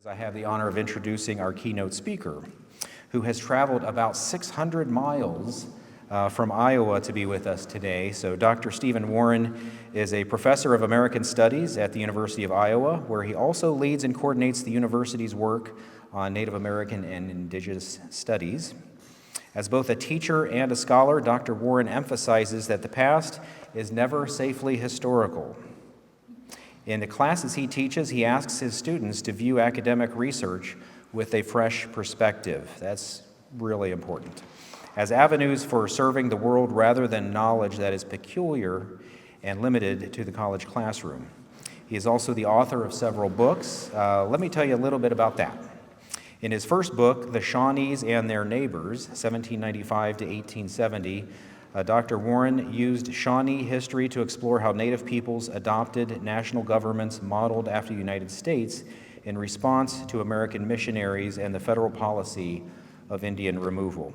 I have the honor of introducing our keynote speaker, who has traveled about 600 miles from Iowa to be with us today. So Dr. Stephen Warren is a professor of American Studies at the University of Iowa, where he also leads and coordinates the university's work on Native American and Indigenous studies. As both a teacher and a scholar, Dr. Warren emphasizes that the past is never safely historical. In the classes he teaches, he asks his students to view academic research with a fresh perspective. That's really important. As avenues for serving the world rather than knowledge that is peculiar and limited to the college classroom. He is also the author of several books. Let me tell you a little bit about that. In his first book, The Shawnees and Their Neighbors, 1795 to 1870, Dr. Warren used Shawnee history to explore how Native peoples adopted national governments modeled after the United States in response to American missionaries and the federal policy of Indian removal.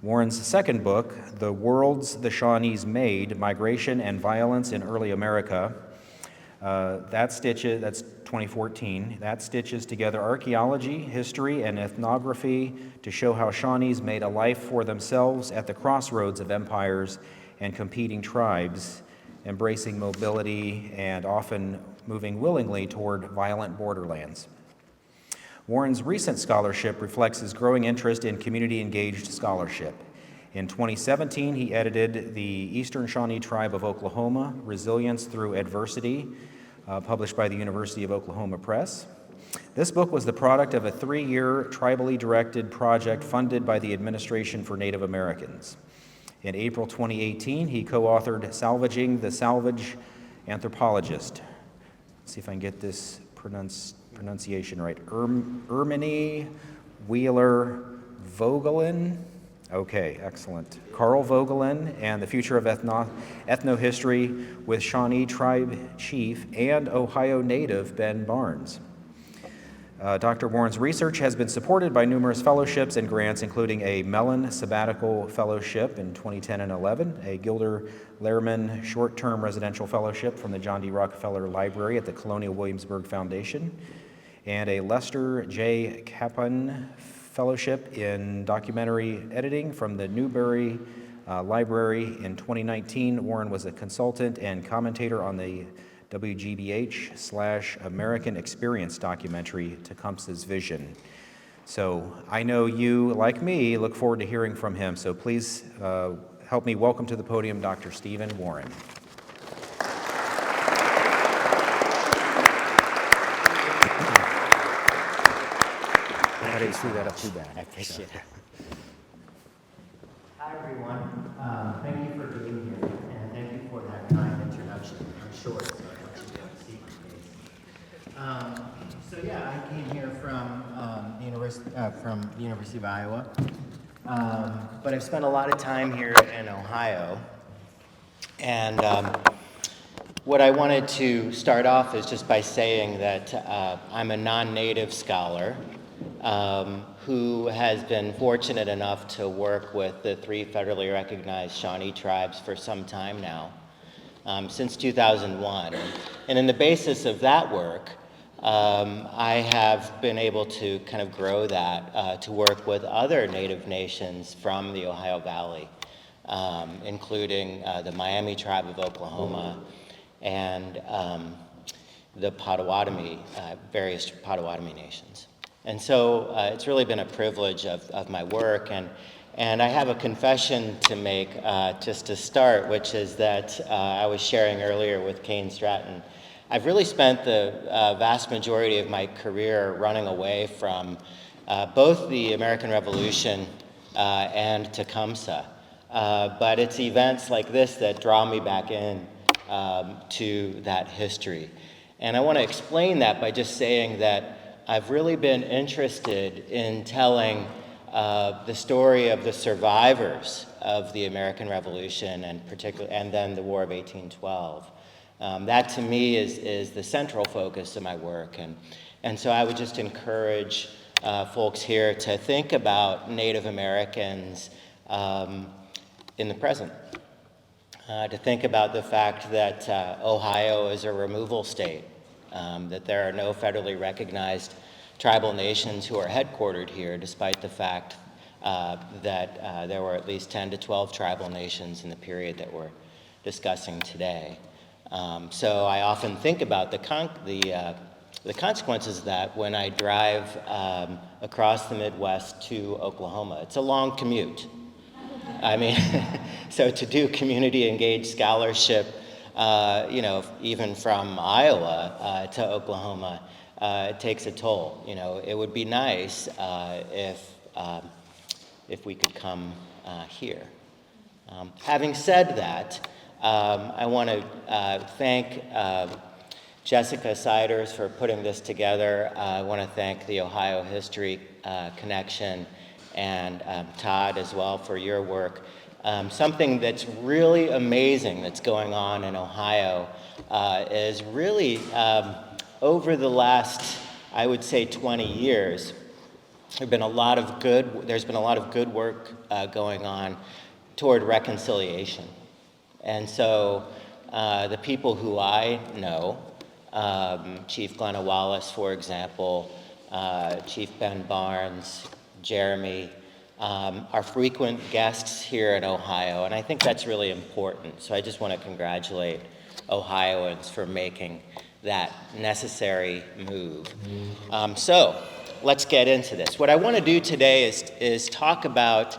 Warren's second book, The Worlds the Shawnees Made, Migration and Violence in Early America, that's 2014, that stitches together archaeology, history, and ethnography to show how Shawnees made a life for themselves at the crossroads of empires and competing tribes, embracing mobility and often moving willingly toward violent borderlands. Warren's recent scholarship reflects his growing interest in community-engaged scholarship. In 2017, he edited the Eastern Shawnee Tribe of Oklahoma, Resilience Through Adversity, published by the University of Oklahoma Press. This book was the product of a 3-year tribally directed project funded by the Administration for Native Americans. In April 2018, he co-authored Salvaging the Salvage Anthropologist. Let's see if I can get this pronunciation right. Erminie Wheeler Vogelin. Okay, excellent. Carl Vogelin and the Future of Ethnohistory with Shawnee Tribe Chief and Ohio native Ben Barnes. Dr. Warren's research has been supported by numerous fellowships and grants, including a Mellon Sabbatical Fellowship in 2010 and 11, a Gilder Lehrman Short-Term Residential Fellowship from the John D. Rockefeller Library at the Colonial Williamsburg Foundation, and a Lester J. Kaplan Fellowship in Documentary Editing from the Newberry Library. In 2019, Warren was a consultant and commentator on the WGBH/American Experience documentary, Tecumseh's Vision. So I know you, like me, look forward to hearing from him. So please help me welcome to the podium Dr. Stephen Warren. I didn't screw that up too bad. I appreciate it. Hi, everyone. Thank you for being here, and thank you for that kind introduction. I'm short, so I want you to be able to see my face. So yeah, I came here from the University of Iowa, but I've spent a lot of time here in Ohio, and what I wanted to start off is just by saying that I'm a non-native scholar who has been fortunate enough to work with the 3 federally recognized Shawnee tribes for some time now, since 2001. And in the basis of that work, I have been able to kind of grow that to work with other Native nations from the Ohio Valley, including the Miami tribe of Oklahoma and the Potawatomi, various Potawatomi nations. And so it's really been a privilege of my work, and I have a confession to make just to start, which is that I was sharing earlier with Kane Stratton. I've really spent the vast majority of my career running away from both the American Revolution and Tecumseh, but it's events like this that draw me back in to that history. And I want to explain that by just saying that I've really been interested in telling the story of the survivors of the American Revolution and then the War of 1812. That to me is the central focus of my work, and so I would just encourage folks here to think about Native Americans in the present. To think about the fact that Ohio is a removal state that there are no federally recognized tribal nations who are headquartered here, despite the fact that there were at least 10 to 12 tribal nations in the period that we're discussing today. So I often think about the consequences of that when I drive across the Midwest to Oklahoma. It's a long commute. I mean, so to do community engaged scholarship, even from Iowa to Oklahoma, it takes a toll. It would be nice if we could come here. Having said that, I want to thank Jessica Siders for putting this together. I want to thank the Ohio History Connection and Todd as well for your work. Something that's really amazing that's going on in Ohio is really over the last, I would say, 20 years, there's been a lot of good work going on toward reconciliation. And so the people who I know, Chief Glenna Wallace, for example, Chief Ben Barnes, Jeremy, are frequent guests here in Ohio, and I think that's really important. So I just want to congratulate Ohioans for making that necessary move. So let's get into this. What I want to do today is talk about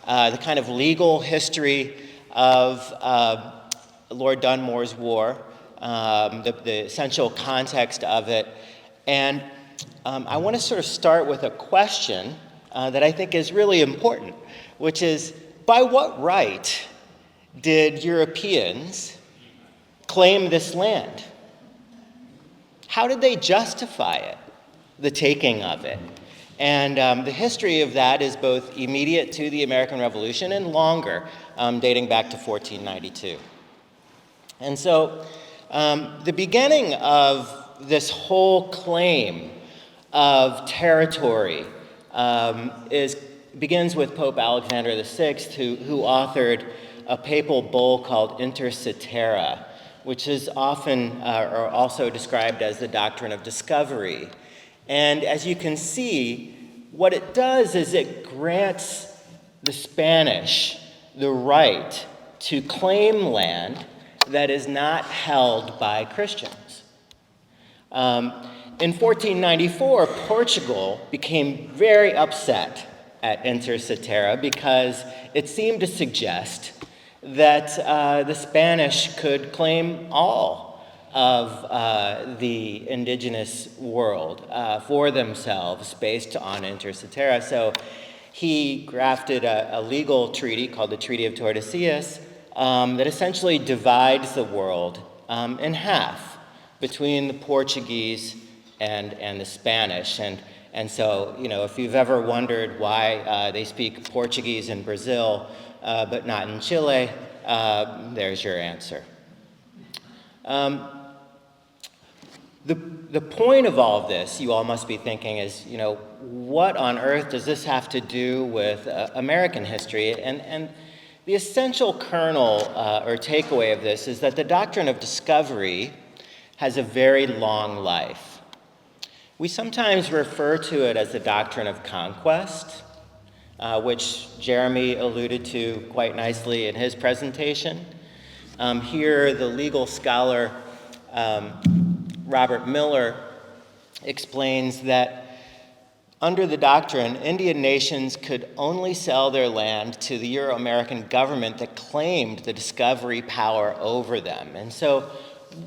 the kind of legal history of Lord Dunmore's War, the essential context of it, and I want to sort of start with a question that I think is really important, which is, by what right did Europeans claim this land? How did they justify it, the taking of it? And the history of that is both immediate to the American Revolution and longer, dating back to 1492. And so the beginning of this whole claim of territory begins with Pope Alexander VI, who authored a papal bull called Inter Cetera, which is often or also described as the doctrine of discovery. And as you can see, what it does is it grants the Spanish the right to claim land that is not held by Christians. In 1494, Portugal became very upset at Inter Cetera because it seemed to suggest that the Spanish could claim all of the indigenous world for themselves based on Inter Cetera. So he drafted a legal treaty called the Treaty of Tordesillas that essentially divides the world in half between the Portuguese and the Spanish. And so, if you've ever wondered why they speak Portuguese in Brazil, but not in Chile, there's your answer. The point of all of this, you all must be thinking, is, what on earth does this have to do with American history? And the essential kernel or takeaway of this is that the doctrine of discovery has a very long life. We sometimes refer to it as the doctrine of conquest, which Jeremy alluded to quite nicely in his presentation. Here, the legal scholar Robert Miller explains that under the doctrine, Indian nations could only sell their land to the Euro-American government that claimed the discovery power over them. And so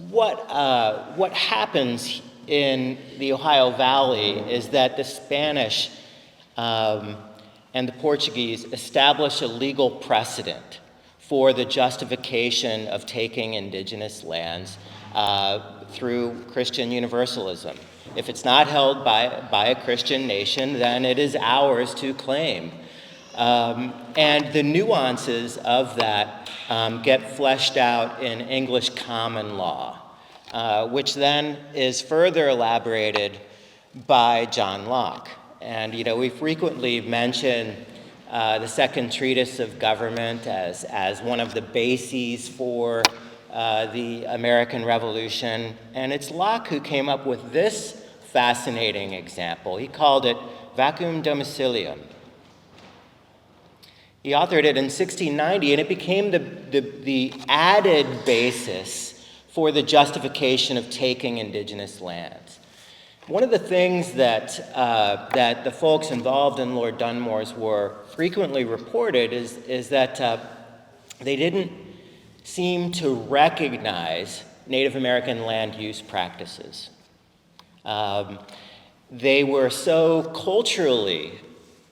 what happens in the Ohio Valley is that the Spanish and the Portuguese establish a legal precedent for the justification of taking indigenous lands through Christian universalism. If it's not held by a Christian nation, then it is ours to claim. And the nuances of that get fleshed out in English common law, which then is further elaborated by John Locke. And, we frequently mention the Second Treatise of Government as one of the bases for the American Revolution, and it's Locke who came up with this fascinating example. He called it vacuum domicilium. He authored it in 1690, and it became the added basis for the justification of taking indigenous lands. One of the things that the folks involved in Lord Dunmore's war frequently reported is that they didn't seem to recognize Native American land use practices. They were so culturally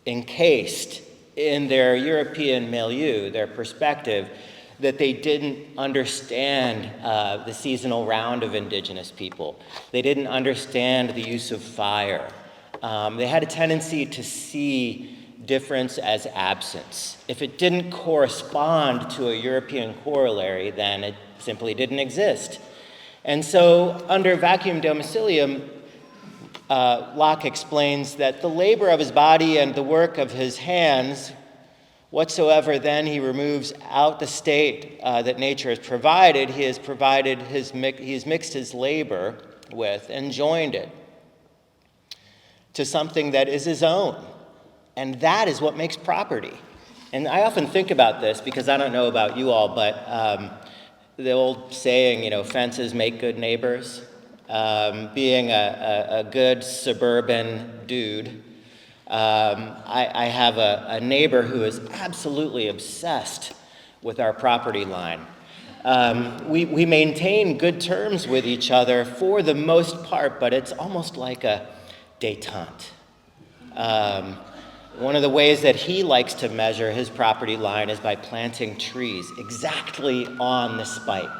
encased in their European milieu, their perspective, that they didn't understand the seasonal round of indigenous people. They didn't understand the use of fire. They had a tendency to see difference as absence. If it didn't correspond to a European corollary, then it simply didn't exist. And so under vacuum domicilium, Locke explains that the labor of his body and the work of his hands, whatsoever then he removes out the state that nature has provided, he's mixed his labor with and joined it to something that is his own. And that is what makes property. And I often think about this because I don't know about you all, but the old saying, fences make good neighbors. Being a good suburban dude, I have a neighbor who is absolutely obsessed with our property line. We maintain good terms with each other for the most part, but it's almost like a détente. One of the ways that he likes to measure his property line is by planting trees exactly on the spike,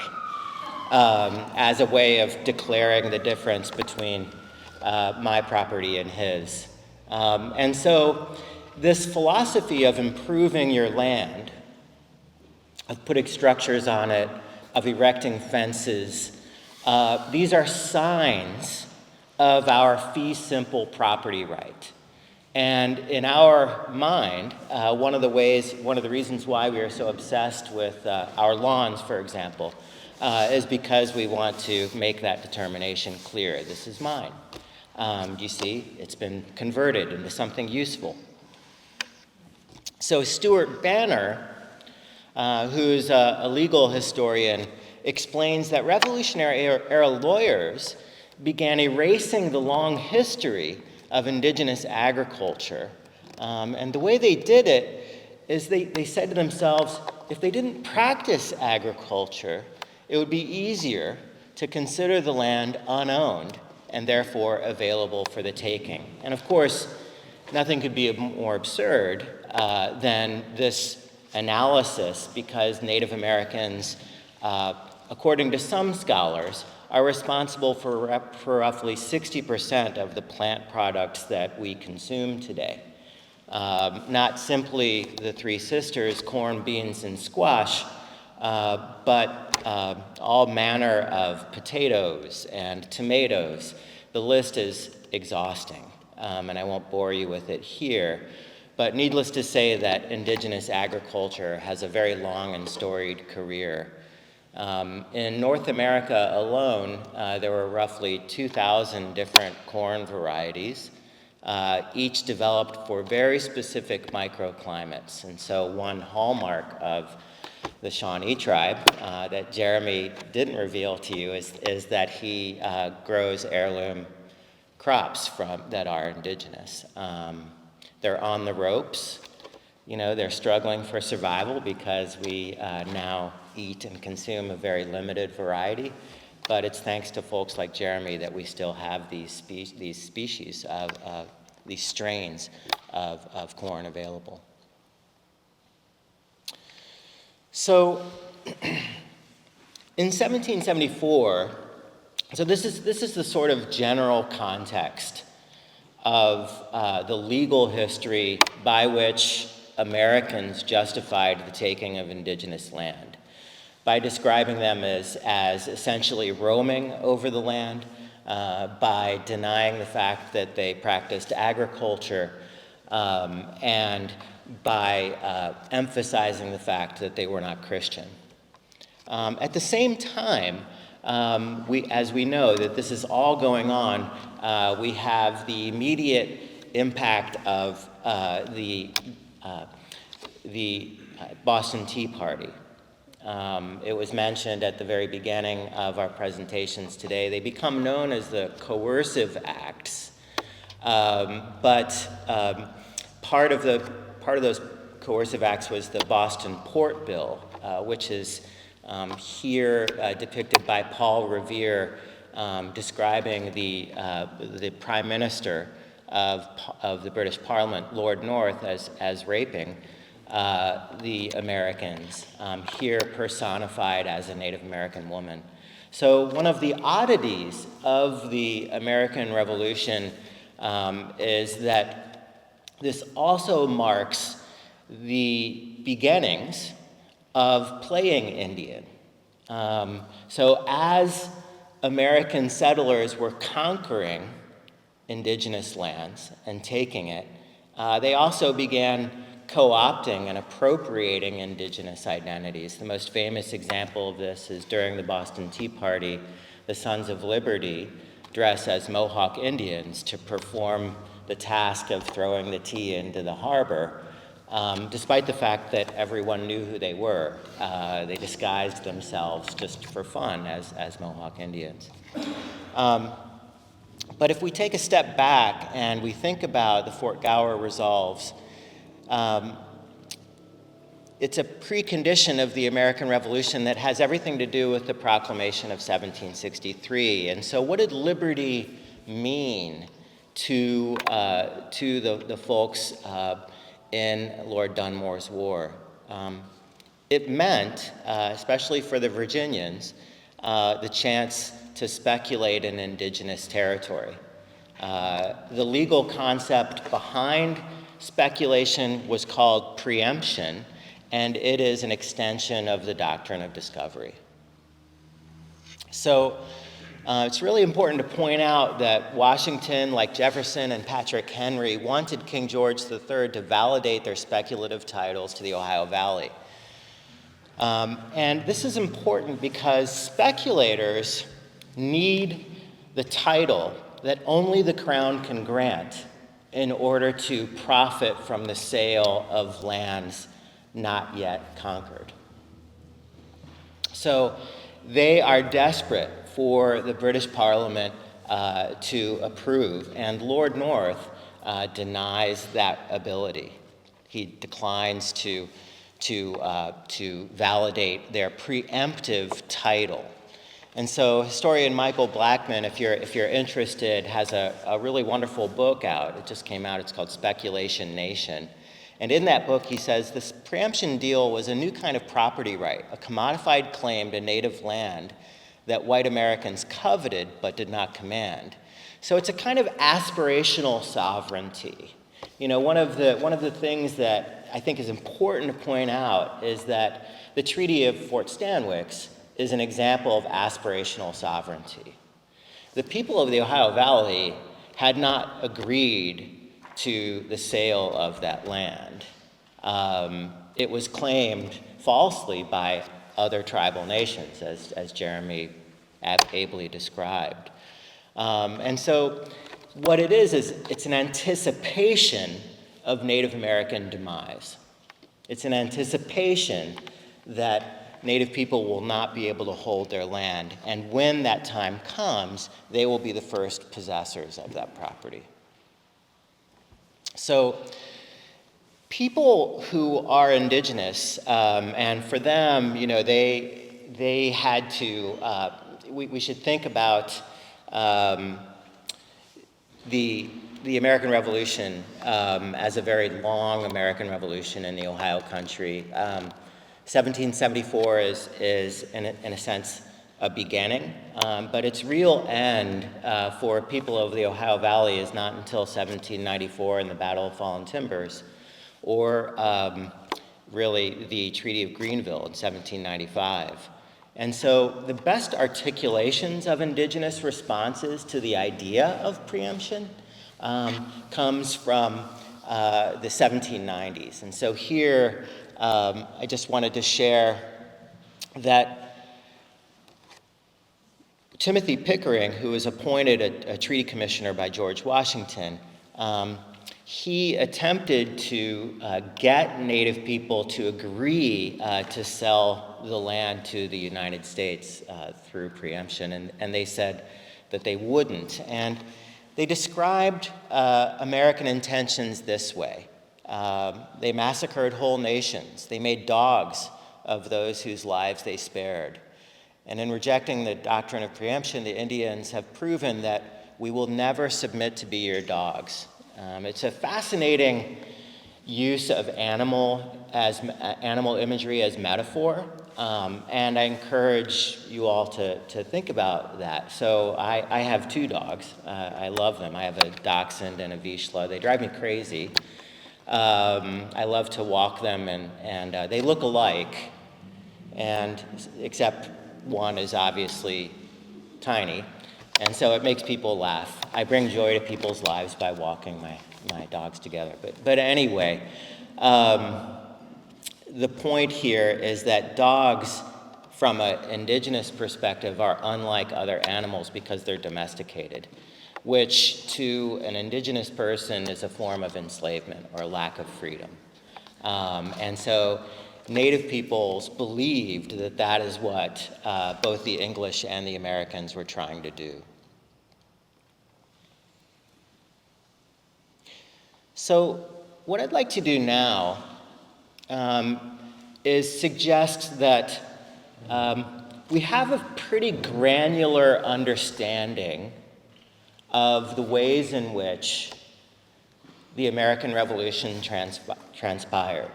as a way of declaring the difference between my property and his. And so this philosophy of improving your land, of putting structures on it, of erecting fences, these are signs of our fee simple property right. And in our mind, one of the reasons why we are so obsessed with our lawns, for example, is because we want to make that determination clear. This is mine. You see, it's been converted into something useful. So Stuart Banner, who's a legal historian, explains that Revolutionary era lawyers began erasing the long history of indigenous agriculture. And the way they did it is they said to themselves, if they didn't practice agriculture, it would be easier to consider the land unowned and therefore available for the taking. And of course, nothing could be more absurd than this analysis, because Native Americans, according to some scholars, are responsible for roughly 60% of the plant products that we consume today. Not simply the three sisters, corn, beans, and squash, but all manner of potatoes and tomatoes. The list is exhausting, and I won't bore you with it here. But needless to say that indigenous agriculture has a very long and storied career. In North America alone, there were roughly 2,000 different corn varieties, each developed for very specific microclimates. And so one hallmark of the Shawnee tribe that Jeremy didn't reveal to you is that he grows heirloom crops that are indigenous. They're on the ropes. They're struggling for survival because we now eat and consume a very limited variety, but it's thanks to folks like Jeremy that we still have these species of these strains of corn available. So in 1774, so this is the sort of general context of the legal history by which Americans justified the taking of indigenous land, by describing them as essentially roaming over the land, by denying the fact that they practiced agriculture, and by emphasizing the fact that they were not Christian. At the same time, as we know that this is all going on, we have the immediate impact of the Boston Tea Party. It was mentioned at the very beginning of our presentations today. They become known as the coercive acts, but part of those coercive acts was the Boston Port Bill, which is here depicted by Paul Revere, describing the Prime Minister of the British Parliament, Lord North, as raping the Americans, here personified as a Native American woman. So one of the oddities of the American Revolution is that this also marks the beginnings of playing Indian. So as American settlers were conquering indigenous lands and taking it, they also began co-opting and appropriating indigenous identities. The most famous example of this is during the Boston Tea Party, the Sons of Liberty dress as Mohawk Indians to perform the task of throwing the tea into the harbor, despite the fact that everyone knew who they were. They disguised themselves just for fun as Mohawk Indians. But if we take a step back and we think about the Fort Gower resolves, it's a precondition of the American Revolution that has everything to do with the Proclamation of 1763. And so what did liberty mean to the folks in Lord Dunmore's war? It meant, especially for the Virginians, the chance to speculate in indigenous territory. The legal concept behind speculation was called preemption, and it is an extension of the doctrine of discovery. So it's really important to point out that Washington, like Jefferson and Patrick Henry, wanted King George III to validate their speculative titles to the Ohio Valley. And this is important because speculators need the title that only the crown can grant in order to profit from the sale of lands not yet conquered. So they are desperate for the British Parliament to approve, and Lord North denies that ability. He declines to validate their preemptive title. And so historian Michael Blackman, if you're interested, has a really wonderful book out. It just came out. It's called Speculation Nation. And in that book, he says this preemption deal was a new kind of property right, a commodified claim to native land that white Americans coveted but did not command. So it's a kind of aspirational sovereignty. You know, one of the things that I think is important to point out is that the Treaty of Fort Stanwix is an example of aspirational sovereignty. The people of the Ohio Valley had not agreed to the sale of that land. It was claimed falsely by other tribal nations, as Jeremy ably described. And so what it is it's an anticipation of Native American demise. It's an anticipation that Native people will not be able to hold their land, and when that time comes, they will be the first possessors of that property. So people who are indigenous, and for them, you know, they had to, we should think about the American Revolution as a very long American Revolution in the Ohio country. 1774 is in a sense, a beginning, but its real end for people of the Ohio Valley is not until 1794 in the Battle of Fallen Timbers, or really the Treaty of Greenville in 1795. And so the best articulations of indigenous responses to the idea of preemption comes from the 1790s. And so here, I just wanted to share that Timothy Pickering, who was appointed a treaty commissioner by George Washington, he attempted to get Native people to agree to sell the land to the United States through preemption, and they said that they wouldn't. And they described American intentions this way. They massacred whole nations. They made dogs of those whose lives they spared. And in rejecting the doctrine of preemption, the Indians have proven that we will never submit to be your dogs. It's a fascinating use of animal imagery as metaphor, and I encourage you all to think about that. So I have two dogs. I love them. I have a Dachshund and a Vizsla. They drive me crazy. I love to walk them, and they look alike, and except one is obviously tiny, and so it makes people laugh. I bring joy to people's lives by walking my dogs together. But anyway, the point here is that dogs, from an indigenous perspective, are unlike other animals because they're domesticated, which to an indigenous person is a form of enslavement or lack of freedom. And so Native peoples believed that that is what both the English and the Americans were trying to do. So what I'd like to do now is suggest that we have a pretty granular understanding of the ways in which the American Revolution transpired.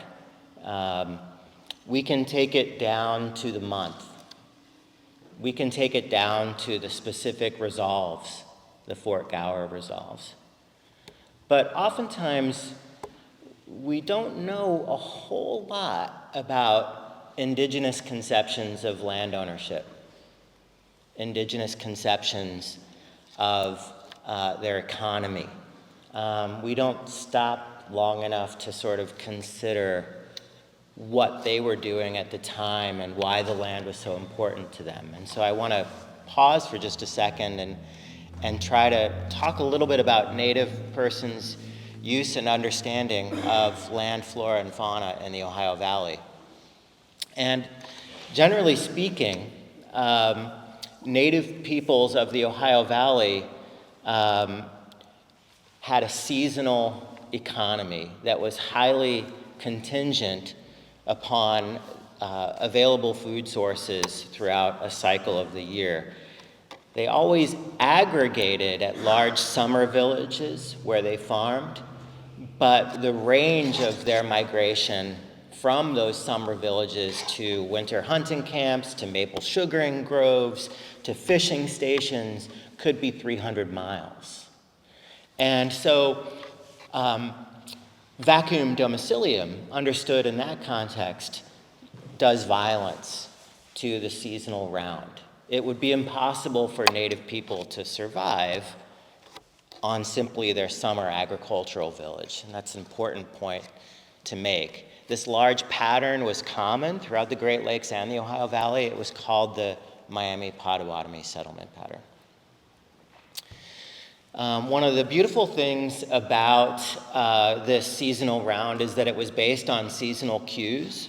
We can take it down to the month. We can take it down to the specific resolves, the Fort Gower resolves. But oftentimes, we don't know a whole lot about indigenous conceptions of land ownership, indigenous conceptions of their economy. We don't stop long enough to sort of consider what they were doing at the time and why the land was so important to them. And so I want to pause for just a second and try to talk a little bit about Native persons' use and understanding of land, flora, and fauna in the Ohio Valley. And generally speaking, Native peoples of the Ohio Valley had a seasonal economy that was highly contingent upon available food sources throughout a cycle of the year. They always aggregated at large summer villages where they farmed, but the range of their migration from those summer villages to winter hunting camps, to maple sugaring groves, to fishing stations could be 300 miles. And so vacuum domicilium, understood in that context, does violence to the seasonal round. It would be impossible for Native people to survive on simply their summer agricultural village, and that's an important point to make. This large pattern was common throughout the Great Lakes and the Ohio Valley. It was called the Miami-Potawatomi settlement pattern. One of the beautiful things about this seasonal round is that it was based on seasonal cues.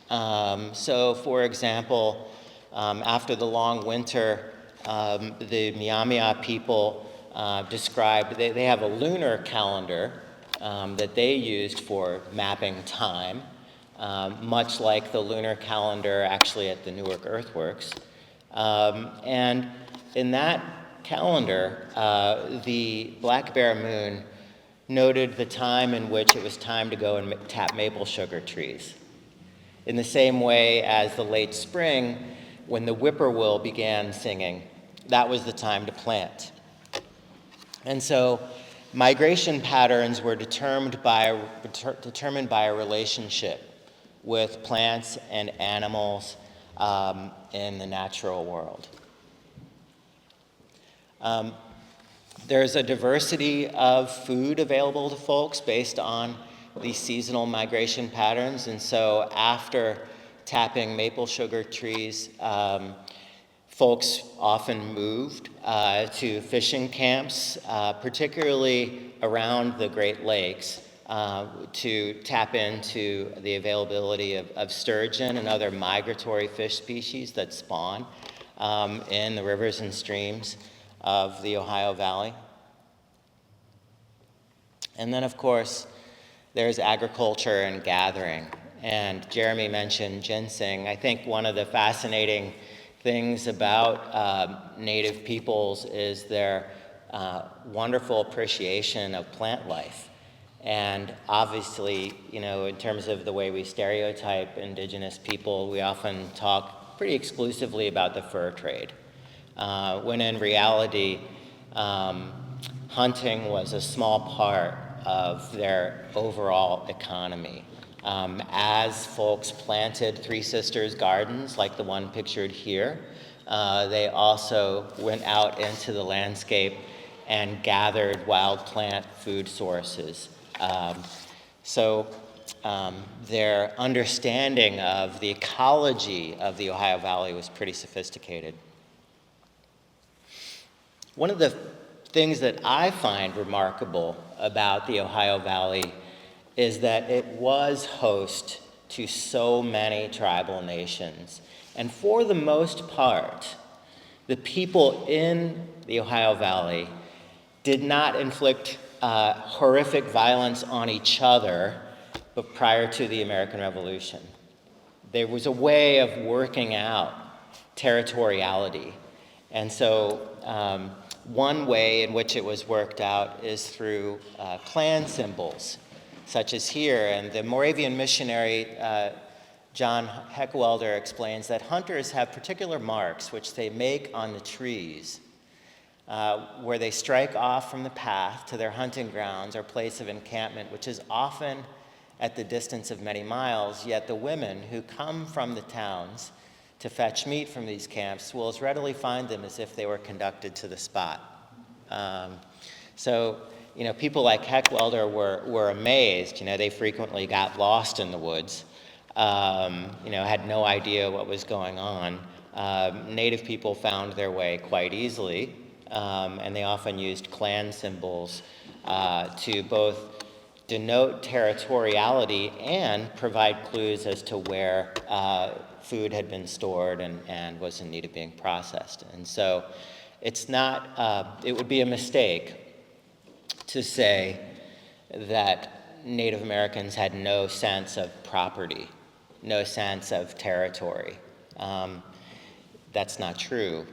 So, for example, after the long winter, the Miami people described, they have a lunar calendar that they used for mapping time, much like the lunar calendar actually at the Newark Earthworks. And in that calendar, the Black Bear Moon noted the time in which it was time to go and tap maple sugar trees. In the same way as the late spring, when the whippoorwill began singing, that was the time to plant. And so migration patterns were determined by a relationship with plants and animals in the natural world. There's a diversity of food available to folks based on these seasonal migration patterns, and so after tapping maple sugar trees, folks often moved to fishing camps, particularly around the Great Lakes, to tap into the availability of sturgeon and other migratory fish species that spawn in the rivers and streams of the Ohio Valley. And then, of course, there's agriculture and gathering. And Jeremy mentioned ginseng. I think one of the fascinating things about Native peoples is their wonderful appreciation of plant life. And obviously, you know, in terms of the way we stereotype indigenous people, we often talk pretty exclusively about the fur trade, when in reality, hunting was a small part of their overall economy. As folks planted Three Sisters gardens, like the one pictured here, they also went out into the landscape and gathered wild plant food sources. So their understanding of the ecology of the Ohio Valley was pretty sophisticated. One of the things that I find remarkable about the Ohio Valley is that it was host to so many tribal nations. And for the most part, the people in the Ohio Valley did not inflict horrific violence on each other, but prior to the American Revolution. There was a way of working out territoriality. And so one way in which it was worked out is through clan symbols, such as here. And the Moravian missionary John Heckwelder explains that hunters have particular marks which they make on the trees where they strike off from the path to their hunting grounds or place of encampment, which is often at the distance of many miles, yet the women who come from the towns to fetch meat from these camps will as readily find them as if they were conducted to the spot. So, you know, people like Heckwelder were amazed. You know, they frequently got lost in the woods, you know, had no idea what was going on. Native people found their way quite easily, and they often used clan symbols to both denote territoriality and provide clues as to where food had been stored and was in need of being processed. And so it's not, it would be a mistake to say that Native Americans had no sense of property, no sense of territory. That's not true.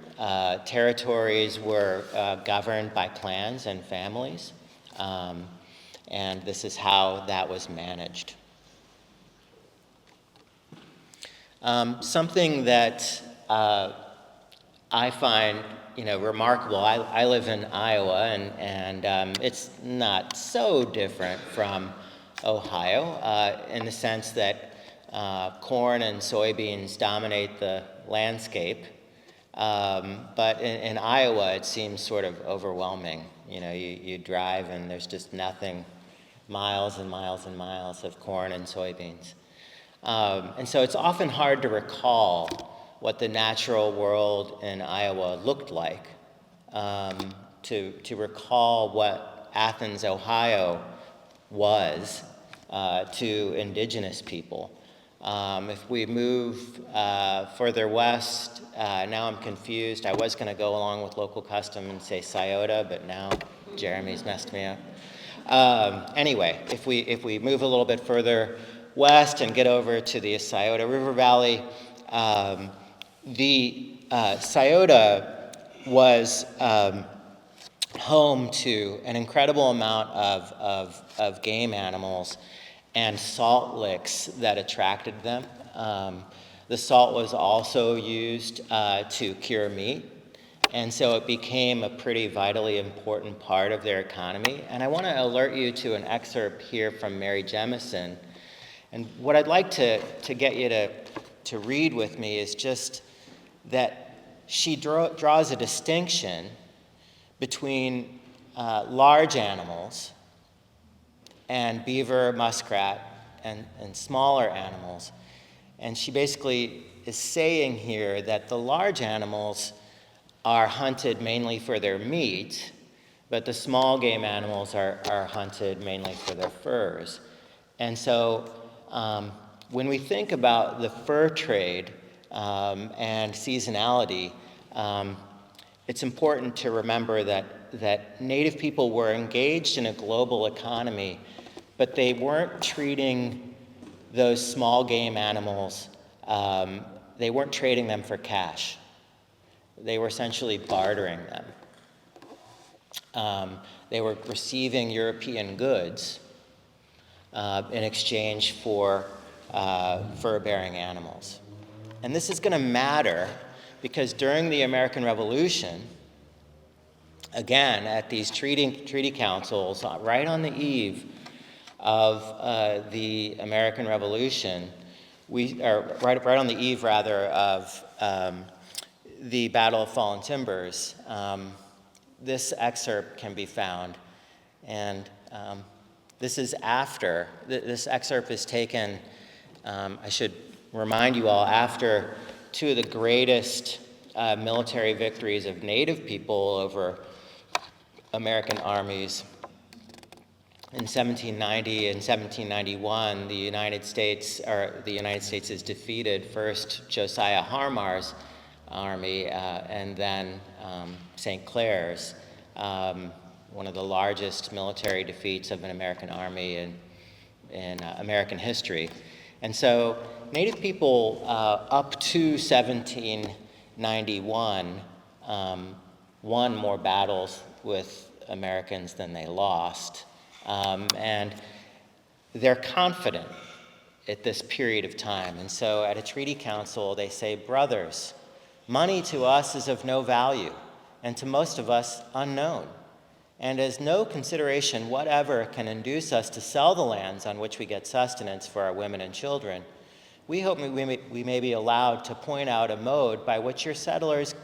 Territories were governed by clans and families, and this is how that was managed. Something that I find, you know, remarkable. I live in Iowa, and it's not so different from Ohio in the sense that corn and soybeans dominate the landscape. But in Iowa, it seems sort of overwhelming. You know, you drive and there's just nothing, miles and miles and miles of corn and soybeans. And so it's often hard to recall what the natural world in Iowa looked like, to recall what Athens, Ohio was to indigenous people. If we move further west, now I'm confused. I was going to go along with local custom and say Scioto, but now Jeremy's messed me up. Anyway, if we move a little bit further west and get over to the Scioto River Valley, the Scioto was home to an incredible amount of game animals and salt licks that attracted them. The salt was also used to cure meat, and so it became a pretty vitally important part of their economy. And I want to alert you to an excerpt here from Mary Jemison. And what I'd like to get you to read with me is just that she draws a distinction between large animals and beaver, muskrat, and smaller animals. And she basically is saying here that the large animals are hunted mainly for their meat, but the small game animals are hunted mainly for their furs. And so when we think about the fur trade and seasonality, it's important to remember that Native people were engaged in a global economy, but they weren't treating those small game animals, they weren't trading them for cash. They were essentially bartering them. They were receiving European goods in exchange for fur-bearing animals. And this is going to matter because during the American Revolution, again, at these treaty councils, right on the eve of the American Revolution, right on the eve, rather, of the Battle of Fallen Timbers, this excerpt can be found. And this is after, this excerpt is taken, I should remind you all, after two of the greatest military victories of Native people over American armies. In 1790 and 1791, the United States is defeated, first Josiah Harmar's army, and then St. Clair's, one of the largest military defeats of an American army in American history. And so Native people up to 1791 won more battles with Americans than they lost. And they're confident at this period of time. And so at a treaty council, they say, brothers, money to us is of no value, and to most of us unknown. And as no consideration whatever can induce us to sell the lands on which we get sustenance for our women and children, we hope we may be allowed to point out a mode by which your settlers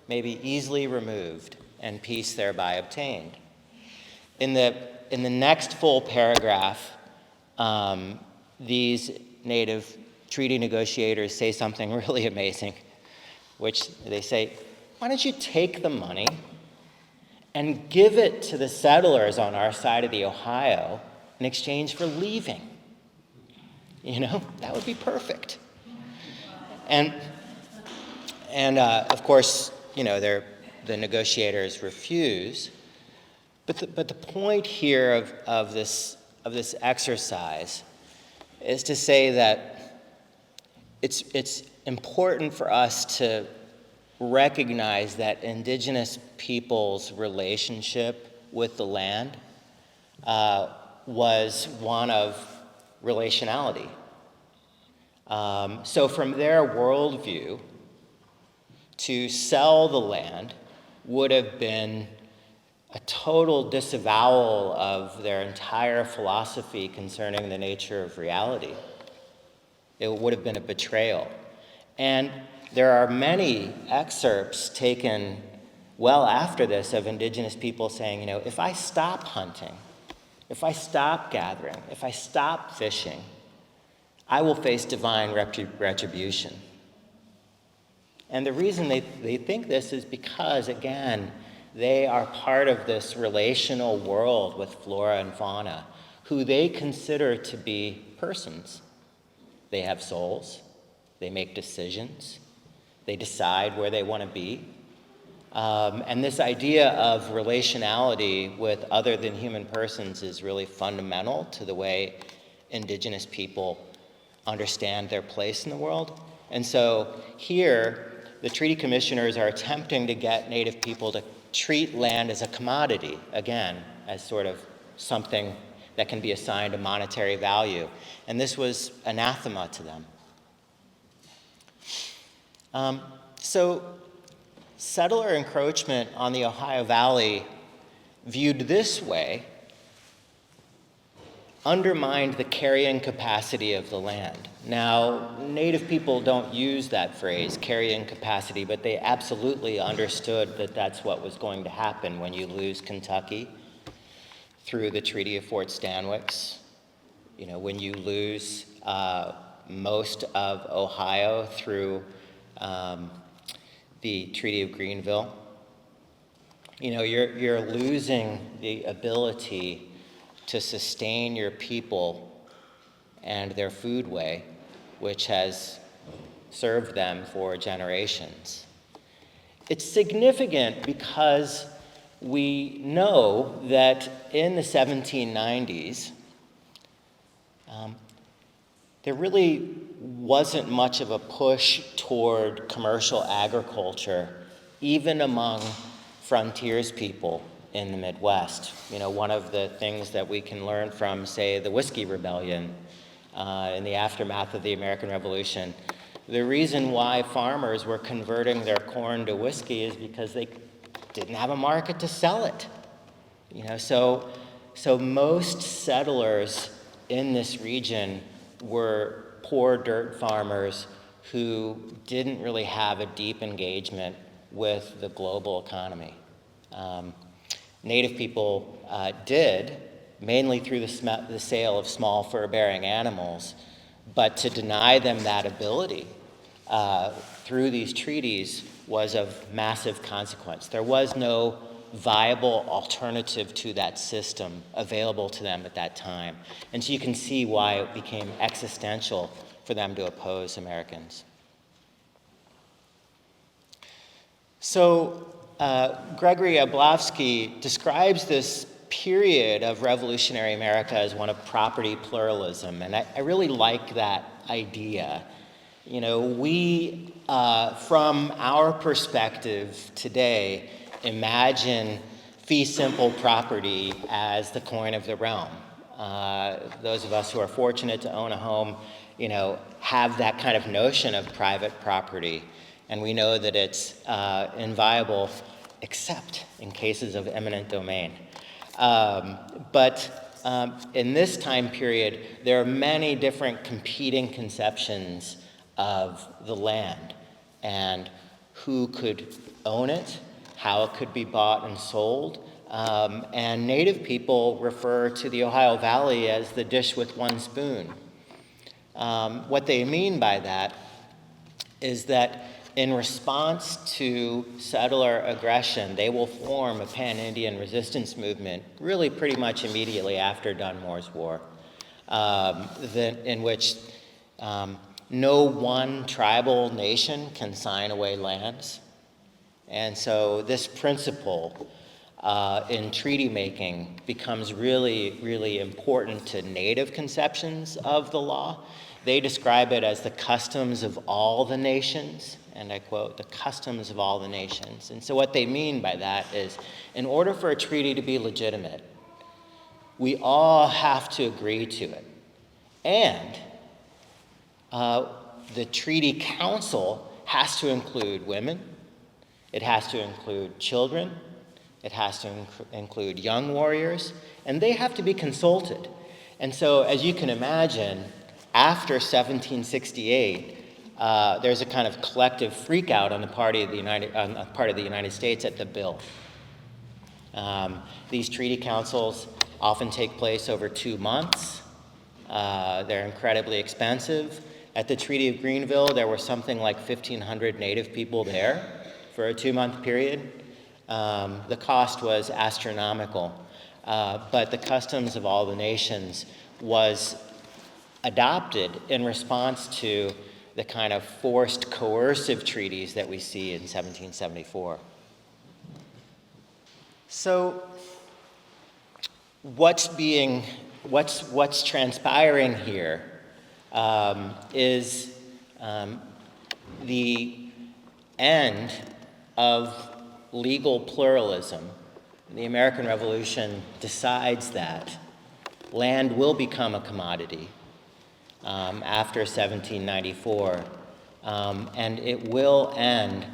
may be easily removed and peace thereby obtained. In the next full paragraph, these Native treaty negotiators say something really amazing, which they say, why don't you take the money and give it to the settlers on our side of the Ohio in exchange for leaving? You know, that would be perfect. And of course, you know, the negotiators refuse. But the point here of this exercise is to say that it's important for us to recognize that indigenous people's relationship with the land was one of relationality. So from their worldview, to sell the land would have been a total disavowal of their entire philosophy concerning the nature of reality. It would have been a betrayal. And there are many excerpts taken well after this of indigenous people saying, you know, if I stop hunting, if I stop gathering, if I stop fishing, I will face divine retribution. And the reason they think this is because, again, they are part of this relational world with flora and fauna, who they consider to be persons. They have souls, they make decisions, they decide where they want to be. And this idea of relationality with other than human persons is really fundamental to the way indigenous people understand their place in the world. And so here, the treaty commissioners are attempting to get Native people to treat land as a commodity, again, as sort of something that can be assigned a monetary value. And this was anathema to them. So settler encroachment on the Ohio Valley, viewed this way, undermined the carrying capacity of the land. Now, Native people don't use that phrase, carrying capacity, but they absolutely understood that that's what was going to happen when you lose Kentucky through the Treaty of Fort Stanwix, you know, when you lose most of Ohio through the Treaty of Greenville. You know, you're losing the ability to sustain your people and their foodway, which has served them for generations. It's significant because we know that in the 1790s, there really wasn't much of a push toward commercial agriculture, even among frontiers people in the Midwest. You know, one of the things that we can learn from, say, the Whiskey Rebellion in the aftermath of the American Revolution, the reason why farmers were converting their corn to whiskey is because they didn't have a market to sell it. You know, so most settlers in this region were poor dirt farmers who didn't really have a deep engagement with the global economy. Native people did, mainly through the sale of small fur-bearing animals, but to deny them that ability through these treaties was of massive consequence. There was no viable alternative to that system available to them at that time. And so you can see why it became existential for them to oppose Americans. So Gregory Jablonski describes this period of revolutionary America as one of property pluralism, and I really like that idea. You know, we, from our perspective today, imagine fee simple property as the coin of the realm. Those of us who are fortunate to own a home, you know, have that kind of notion of private property, and we know that it's inviolable except in cases of eminent domain. But in this time period, there are many different competing conceptions of the land and who could own it, how it could be bought and sold. And Native people refer to the Ohio Valley as the dish with one spoon. What they mean by that is that in response to settler aggression, they will form a pan-Indian resistance movement really pretty much immediately after Dunmore's War, in which no one tribal nation can sign away lands. And so this principle in treaty making becomes really, really important to Native conceptions of the law. They describe it as the customs of all the nations, and I quote, the customs of all the nations. And so what they mean by that is, in order for a treaty to be legitimate, we all have to agree to it. And the treaty council has to include women, it has to include children, it has to include young warriors, and they have to be consulted. And so, as you can imagine, after 1768, there's a kind of collective freakout on the part of the United States at the bill. These treaty councils often take place over 2 months. They're incredibly expensive. At the Treaty of Greenville, there were something like 1,500 Native people there for a 2-month period. The cost was astronomical, but the customs of all the nations was adopted in response to the kind of forced coercive treaties that we see in 1774. So what's transpiring here is the end of legal pluralism. The American Revolution decides that land will become a commodity after 1794, and it will end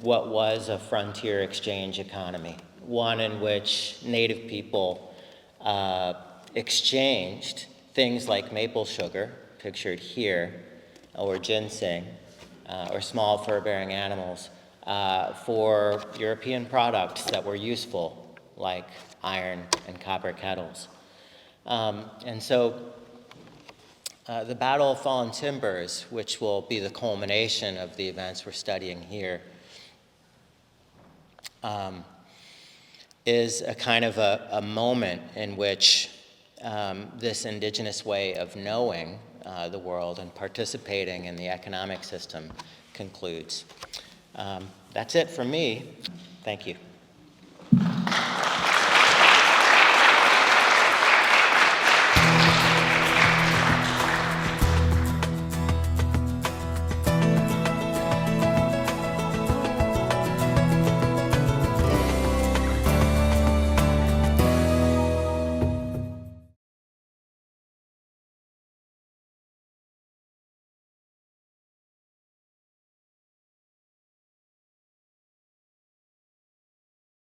what was a frontier exchange economy, one in which Native people exchanged things like maple sugar, pictured here, or ginseng, or small fur-bearing animals, for European products that were useful, like iron and copper kettles. And so The Battle of Fallen Timbers, which will be the culmination of the events we're studying here, is a kind of a moment in which this indigenous way of knowing the world and participating in the economic system concludes. That's it for me. Thank you.